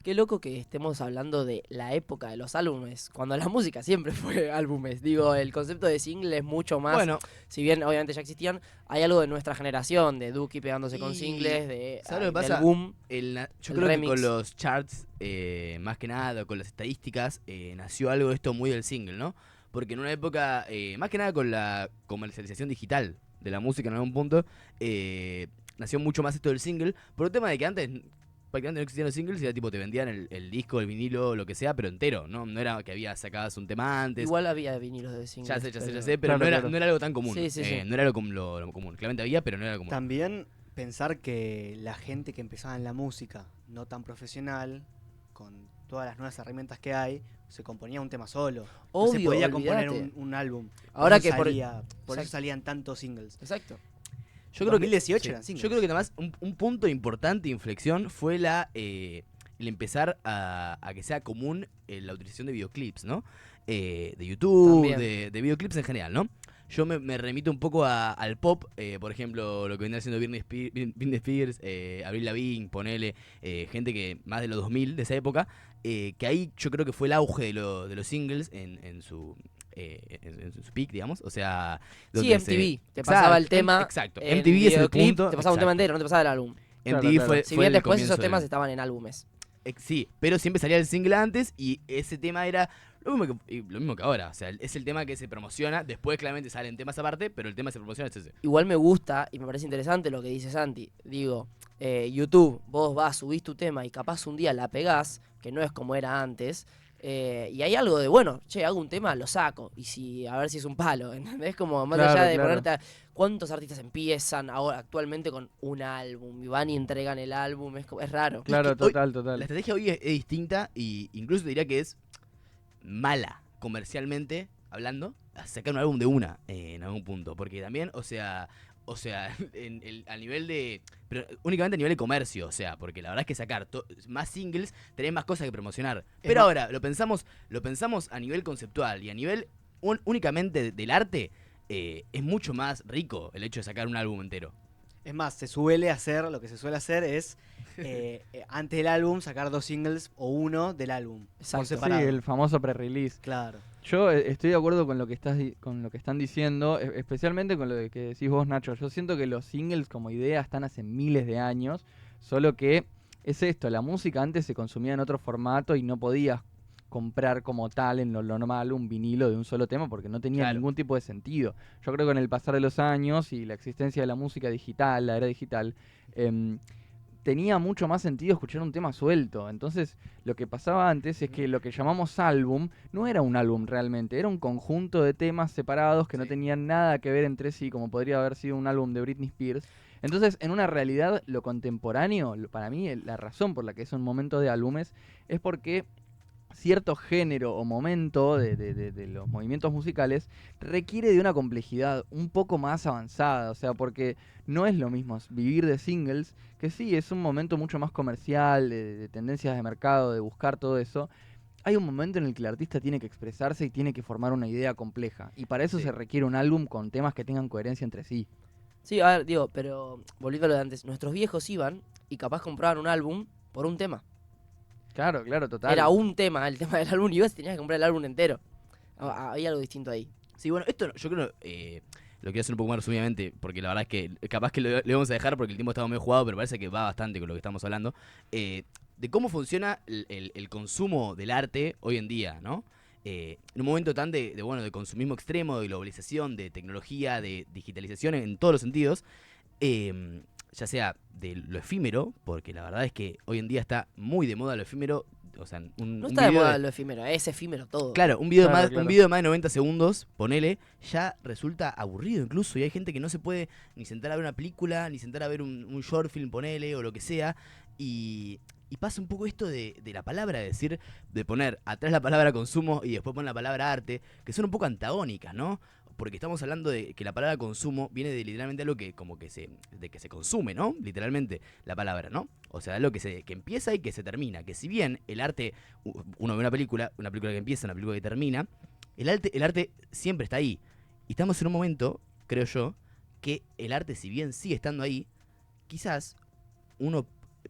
Qué loco que estemos hablando de la época de los álbumes, cuando la música siempre fue álbumes. Digo, el concepto de single es mucho más, Bueno, si bien obviamente ya existían, hay algo de nuestra generación, de Duki pegándose con y singles, ¿sabes lo que del pasa? boom, Yo el creo que con remix. los charts, más que nada, con las estadísticas, nació algo de esto muy del single, ¿no? Porque en una época, más que nada con la comercialización digital de la música en algún punto, nació mucho más esto del single, por un tema de que antes prácticamente no existían los singles y era tipo te vendían el disco, el vinilo, lo que sea, pero entero, ¿no? No era que había sacabas un tema antes. Igual había vinilos de Ya singles, sé, ya sé, ya pero... sé, pero Claro, claro. no era algo tan común. Sí, sí, sí. No era lo común. Claramente había, pero no era lo común. También pensar que la gente que empezaba en la música, no tan profesional, con todas las nuevas herramientas que hay, se componía un tema solo. No se Obvio, podía componer olvídate. un álbum. Ahora eso que por... por eso Exacto. salían tantos singles. Exacto. Yo creo que 2018 sí. eran singles. Yo creo que además un punto importante de inflexión fue el empezar a que sea común la utilización de videoclips, ¿no? De YouTube, También. de videoclips en general, ¿no? Yo me remito un poco al pop, por ejemplo, lo que viene haciendo Britney Spears, Avril Lavigne, ponele, gente que más de los 2000 de esa época, que ahí yo creo que fue el auge de los singles en su peak, digamos, o sea, Sí, donde MTV, te Exacto, pasaba el tema, exacto, en MTV es el videoclip, punto, te pasaba un tema exacto. entero, no te pasaba el álbum. MTV Claro, claro. fue, Si fue bien el después esos comienzo temas del... estaban en álbumes. Sí, pero siempre salía el single antes y ese tema era lo mismo que ahora. O sea, es el tema que se promociona. Después, claramente, salen temas aparte, pero el tema que se promociona es ese. Igual me gusta y me parece interesante lo que dice Santi. Digo, YouTube, vos vas, subís tu tema y capaz un día la pegás, que no es como era antes. Y hay algo de, bueno, che, hago un tema, lo saco. Y si, a ver si es un palo, ¿entendés? Como más Claro, allá de claro. ponerte ¿cuántos artistas empiezan ahora actualmente con un álbum? Y van y entregan el álbum, es raro. Claro, Es que hoy- total, La total. estrategia hoy es distinta y incluso te diría que es mala comercialmente hablando a sacar un álbum de una en algún punto. Porque también, o sea, a nivel de... Pero únicamente a nivel de comercio, o sea, porque la verdad es que sacar más singles, tenés más cosas que promocionar. Pero más- ahora, lo pensamos a nivel conceptual y a nivel únicamente del arte, es mucho más rico el hecho de sacar un álbum entero. Es más, lo que se suele hacer es, antes del álbum, sacar 2 singles o uno del álbum. Exacto. Por Sí, separado. el famoso pre-release. Claro. Yo estoy de acuerdo con lo que con lo que están diciendo, especialmente con lo que decís vos, Nacho. Yo siento que los singles como idea están hace miles de años, solo que es esto, la música antes se consumía en otro formato y no podías comprar como tal en lo normal un vinilo de un solo tema porque no tenía Claro. ningún tipo de sentido. Yo creo que con el pasar de los años y la existencia de la música digital, la era digital, tenía mucho más sentido escuchar un tema suelto. Entonces, lo que pasaba antes es que lo que llamamos álbum no era un álbum realmente, era un conjunto de temas separados que no Sí. tenían nada que ver entre sí, como podría haber sido un álbum de Britney Spears. Entonces, en una realidad, lo contemporáneo, para mí, la razón por la que es un momento de álbumes es porque cierto género o momento de los movimientos musicales requiere de una complejidad un poco más avanzada, o sea, porque no es lo mismo vivir de singles, que sí, es un momento mucho más comercial, de tendencias de mercado, de buscar todo eso. Hay un momento en el que el artista tiene que expresarse y tiene que formar una idea compleja, y para eso Sí. se requiere un álbum con temas que tengan coherencia entre sí. Sí, a ver, digo, pero volviendo a lo de antes, nuestros viejos iban y capaz compraban un álbum por un tema. Claro, claro, total. Era un tema, el tema del álbum, y ibas y tenías que comprar el álbum entero. Había algo distinto ahí. Sí, bueno, esto yo creo, lo quiero hacer un poco más resumidamente, porque la verdad es que capaz que le vamos a dejar porque el tiempo estaba medio jugado, pero parece que va bastante con lo que estamos hablando, de cómo funciona el consumo del arte hoy en día, ¿no? En un momento tan de consumismo extremo, de globalización, de tecnología, de digitalización en todos los sentidos, ya sea de lo efímero, porque la verdad es que hoy en día está muy de moda lo efímero, o sea, No un está de video moda lo efímero, es efímero todo. Claro, un video, Claro, más, claro. un video de más de 90 segundos, ponele, ya resulta aburrido incluso. Y hay gente que no se puede ni sentar a ver una película, ni sentar a ver un short film, ponele, o lo que sea. Y pasa un poco esto de la palabra, de poner atrás la palabra consumo y después poner la palabra arte, que son un poco antagónicas, ¿no? Porque estamos hablando de que la palabra consumo viene de literalmente algo que como que de que se consume, ¿no? Literalmente la palabra, ¿no? O sea, algo que empieza y que se termina. Que si bien el arte, uno ve una película que empieza, una película que termina, el arte siempre está ahí. Y estamos en un momento, creo yo, que el arte, si bien sigue estando ahí, quizás uno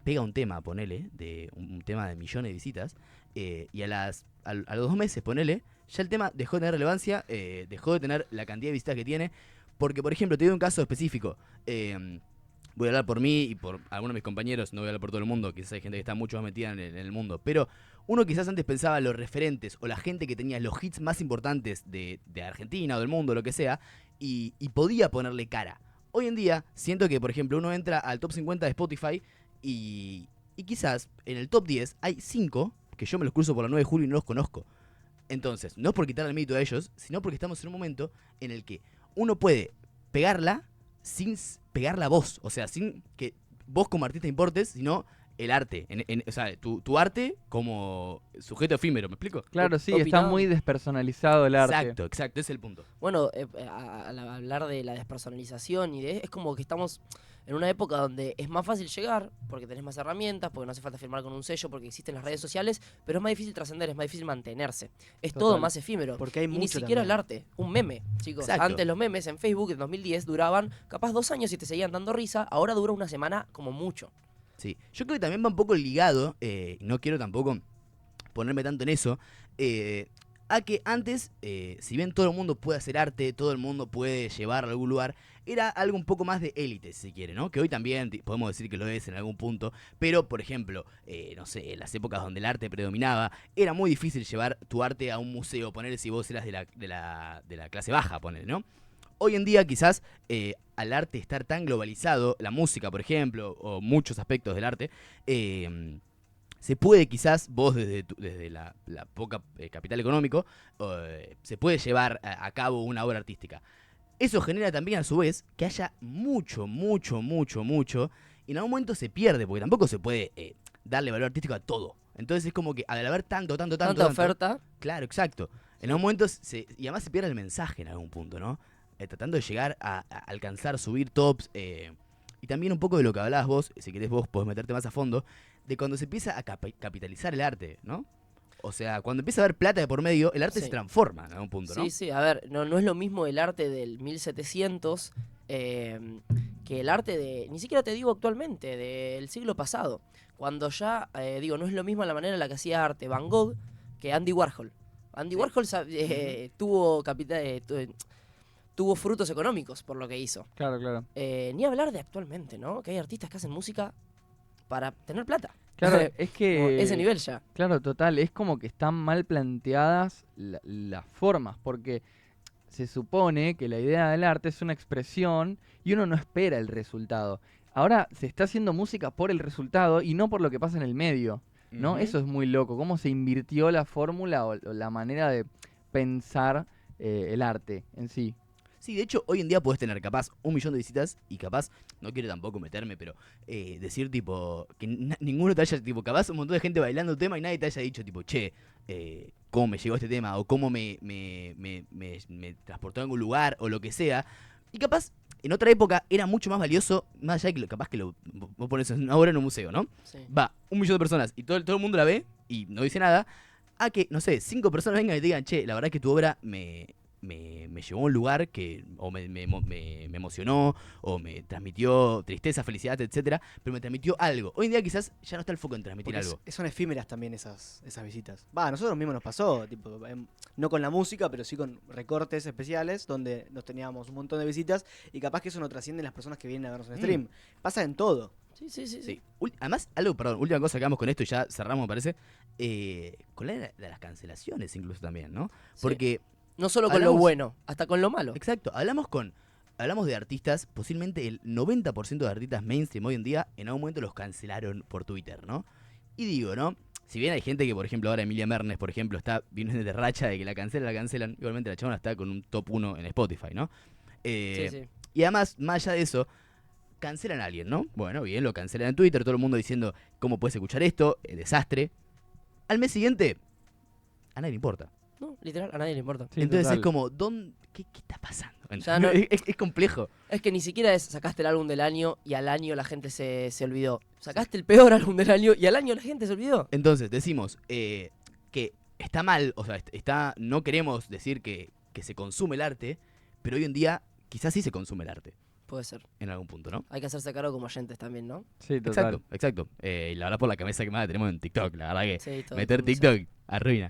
pega un tema, ponele, de un tema de millones de visitas, y a los 2 meses, ponele, ya el tema dejó de tener relevancia, dejó de tener la cantidad de visitas que tiene, porque, por ejemplo, te doy un caso específico. Voy a hablar por mí y por algunos de mis compañeros, no voy a hablar por todo el mundo, quizás hay gente que está mucho más metida en el mundo, pero uno quizás antes pensaba los referentes o la gente que tenía los hits más importantes de Argentina o del mundo, lo que sea, y podía ponerle cara. Hoy en día, siento que, por ejemplo, uno entra al top 50 de Spotify y quizás en el top 10 hay 5 que yo me los cruzo por la 9 de julio y no los conozco. Entonces, no es por quitarle el mérito a ellos, sino porque estamos en un momento en el que uno puede pegarla sin pegarla vos. O sea, sin que vos como artista importes, sino el arte. O sea, tu arte como sujeto efímero, ¿me explico? Claro, sí, está muy despersonalizado el arte. Exacto, ese es el punto. Bueno, al hablar de la despersonalización es como que estamos en una época donde es más fácil llegar, porque tenés más herramientas, porque no hace falta firmar con un sello, porque existen las redes sociales, pero es más difícil trascender, es más difícil mantenerse. Es Total. todo más efímero. Porque hay y mucho ni siquiera también. el arte, un meme, chicos. Exacto. Antes los memes en Facebook en 2010 duraban capaz 2 años y te seguían dando risa, ahora dura una semana como mucho. Sí, yo creo que también va un poco ligado, no quiero tampoco ponerme tanto en eso, a que antes, si bien todo el mundo puede hacer arte, todo el mundo puede llevarlo a algún lugar, era algo un poco más de élite, si se quiere, ¿no? Que hoy también podemos decir que lo es en algún punto, pero, por ejemplo, no sé, en las épocas donde el arte predominaba, era muy difícil llevar tu arte a un museo, poner si vos eras de la clase baja, poner, ¿no? Hoy en día quizás al arte estar tan globalizado, la música por ejemplo, o muchos aspectos del arte, se puede quizás, vos desde la poca capital económico, se puede llevar a cabo una obra artística. Eso genera también a su vez que haya mucho, y en algún momento se pierde, porque tampoco se puede darle valor artístico a todo. Entonces es como que al haber tanta Oferta. claro, exacto. En algún momento, y además se pierde el mensaje en algún punto, ¿no? Tratando de llegar a alcanzar, subir tops, y también un poco de lo que hablabas vos, si querés vos podés meterte más a fondo, de cuando se empieza a capitalizar el arte, ¿no? O sea, cuando empieza a haber plata de por medio, el arte Sí. se transforma en algún punto, ¿no? Sí, sí, a ver, no es lo mismo el arte del 1700 que el arte de, ni siquiera te digo actualmente, del siglo pasado. Cuando ya, no es lo mismo la manera en la que hacía arte Van Gogh que Andy Warhol. Andy Warhol tuvo frutos económicos por lo que hizo. Claro, claro. Ni hablar de actualmente, ¿no? Que hay artistas que hacen música para tener plata. Claro, es Como que... ese nivel ya. Claro, total, es como que están mal planteadas las formas, porque se supone que la idea del arte es una expresión y uno no espera el resultado. Ahora se está haciendo música por el resultado y no por lo que pasa en el medio, ¿no? Ujú. Eso es muy loco, cómo se invirtió la fórmula o la manera de pensar el arte en sí. Sí, de hecho, hoy en día podés tener capaz 1 millón de visitas y capaz, no quiero tampoco meterme, pero decir tipo, que ninguno te haya, tipo, capaz un montón de gente bailando el tema y nadie te haya dicho, tipo, che, cómo me llegó este tema o cómo me transportó a algún lugar o lo que sea. Y capaz, en otra época era mucho más valioso, más allá de que capaz que vos pones una obra en un museo, ¿no? Sí. Va 1 millón de personas y todo el mundo la ve y no dice nada, a que, no sé, 5 personas vengan y te digan, che, la verdad es que tu obra me llevó a un lugar que o me emocionó, o me transmitió tristeza, felicidad, etcétera, pero me transmitió algo. Hoy en día quizás ya no está el foco en transmitir Porque algo. son efímeras también esas visitas. Va, a nosotros mismos nos pasó, tipo, no con la música, pero sí con recortes especiales donde nos teníamos un montón de visitas y capaz que eso no trasciende en las personas que vienen a vernos en stream. Pasa en todo. Sí. Sí. Además, última cosa que hagamos con esto y ya cerramos, me parece, con la de las cancelaciones incluso también, ¿no? Sí. Porque, No solo con lo bueno, hasta con lo malo. exacto, hablamos de artistas, posiblemente el 90% de artistas mainstream hoy en día, en algún momento los cancelaron por Twitter, ¿no? Y digo, ¿no? Si bien hay gente que, por ejemplo, ahora Emilia Mernes, por ejemplo, está viniendo de racha de que la cancelan, igualmente la chabona está con un top 1 en Spotify, ¿no? Sí. Y además, más allá de eso, cancelan a alguien, ¿no? Bueno, bien, lo cancelan en Twitter, todo el mundo diciendo, ¿cómo puedes escuchar esto? Desastre. Al mes siguiente, a nadie le importa. No, literal, a nadie le importa. Sí, Entonces total. es como, ¿qué está pasando? Ya no- es complejo. Es que ni siquiera sacaste el álbum del año y al año la gente se olvidó. Sacaste el peor álbum del año y al año la gente se olvidó. Entonces, decimos que está mal, o sea, no queremos decir que se consume el arte, pero hoy en día quizás sí se consume el arte. Puede ser. en algún punto, ¿no? Hay que hacerse cargo como oyentes también, ¿no? Sí, total. Exacto. Y la verdad por la cabeza que más tenemos en TikTok, la verdad que Sí, todo meter el mundo sabe. TikTok arruina.